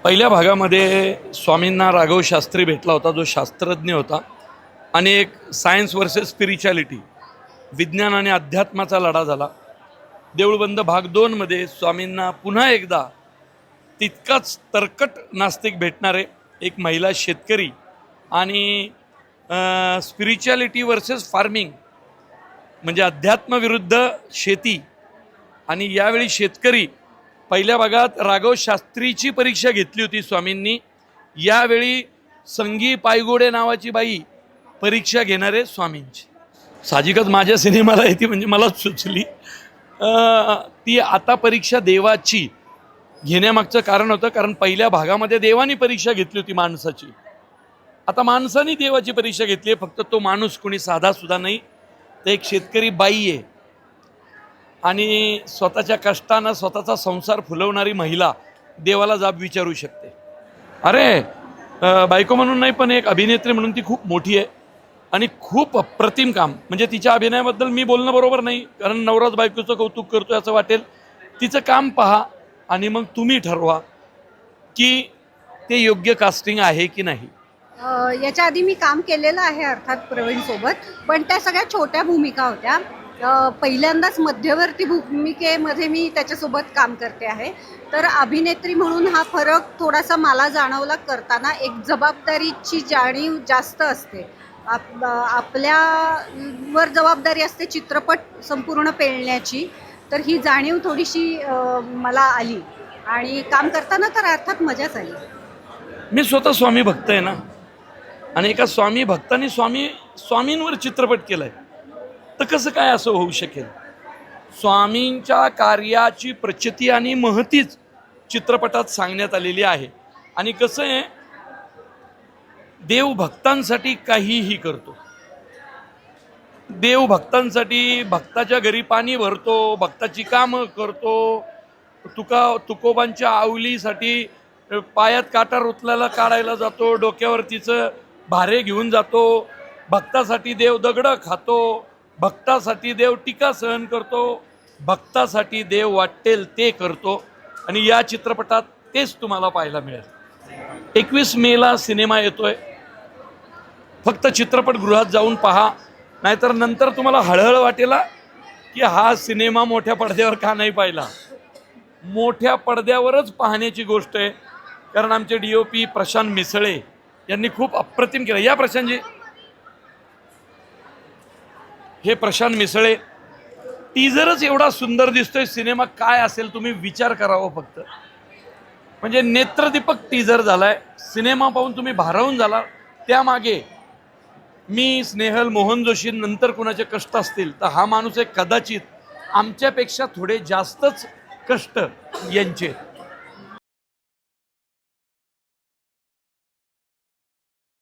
पहिल्या भागामध्ये स्वामींना राघव शास्त्री भेटला होता, जो शास्त्रज्ञ होता आणि एक सायन्स वर्सेस स्पिरिच्युअलिटी, विज्ञान आणि अध्यात्माचा लढा झाला. देऊळबंद भाग 2मध्ये स्वामींना पुन्हा एकदा तितकाच तरकट नास्तिक भेटणारे, एक महिला शेतकरी आणि स्पिरिच्युअलिटी वर्सेस फार्मिंग म्हणजे अध्यात्म विरुद्ध शेती. आणि यावेळी शेतकरी, पहिल्या भागात राघव शास्त्रीची परीक्षा घेतली होती स्वामींनी, यावेळी संगी पायगोडे नावाची बाई परीक्षा घेणारे स्वामींची. साहजिकच माझ्या सिनेमाला येते म्हणजे मलाच सुचली. ती आता परीक्षा देवाची घेण्यामागचं कारण होतं, कारण पहिल्या भागामध्ये देवानी परीक्षा घेतली होती माणसाची. आता माणसाने देवाची परीक्षा घेतली आहे. फक्त तो माणूस कोणी साधा सुद्धा नाही, तर एक शेतकरी बाई आहे आणि स्वतःच्या कष्टानं स्वतःचा संसार फुलवणारी महिला देवाला जाब विचारू शकते. अरे बायको म्हणून नाही, पण एक अभिनेत्री म्हणून ती खूप मोठी आहे आणि खूप अप्रतिम काम. म्हणजे तिच्या अभिनयाबद्दल मी बोलणं बरोबर नाही, कारण नवराच बायकोचं कौतुक करतो असं वाटेल. तिचं काम पहा आणि मग तुम्ही ठरवा की ते योग्य कास्टिंग आहे की नाही. याच्या आधी मी काम केलेलं आहे अर्थात प्रवीणसोबत, पण त्या सगळ्या छोट्या भूमिका होत्या. पहिल्यांदाच मध्यवर्ती भूमिकेमध्ये मी त्याच्यासोबत काम करते आहे. तर अभिनेत्री म्हणून हा फरक थोडासा मला जाणवला करताना. एक जबाबदारीची जाणीव जास्त असते, आपल्यावर जबाबदारी असते चित्रपट संपूर्ण पेलण्याची. तर ही जाणीव थोडीशी मला आली आणि काम करताना तर अर्थात मजाच आली. मी स्वतः स्वामी भक्त आहे ना, आणि एका स्वामी भक्ताने स्वामींवर चित्रपट केलाय, तर कसं काय असं होऊ शकेल? स्वामींच्या कार्याची प्रचिती आणि महतीच चित्रपटात सांगण्यात आलेली आहे. आणि कसं आहे, देव भक्तांसाठी काहीही करतो. देव भक्तांसाठी भक्ताच्या घरी पाणी भरतो, भक्ताची कामं करतो. तुकोबांच्या आवलीसाठी पायात काटा रुतल्याला काढायला जातो, डोक्यावर तिचं भारे घेऊन जातो. भक्तासाठी देव दगडं खातो, भक्तासाठी देव टीका सहन करतो, भक्तासाठी देव वाटेल ते करतो. आणि या चित्रपटात तेच तुम्हाला पाहायला मिळेल. 21 मेला सिनेमा येतोय. फक्त चित्रपटगृहात जाऊन पहा, नाहीतर नंतर तुम्हाला हळहळ वाटेला की हा सिनेमा मोठ्या पडद्यावर का नाही पाहिला. मोठ्या पडद्यावरच पाहण्याची गोष्ट आहे, कारण आमचे DOP प्रशांत मिसळे यांनी खूप अप्रतिम केलं. या प्रशांतजी, हे प्रशांत मिसळे. टीजरच एवढा सुंदर दिसतोय, सिनेमा काय असेल तुम्ही विचार करावा फक्त. म्हणजे नेत्रदीपक टीजर झालाय. सिनेमा पाहून तुम्ही भारावून झाला. त्यामागे मी, स्नेहल, मोहन जोशी नंतर कुणाचे कष्ट असतील, तर हा माणूस आहे कदाचित आमच्यापेक्षा थोडे जास्तच कष्ट यांचे.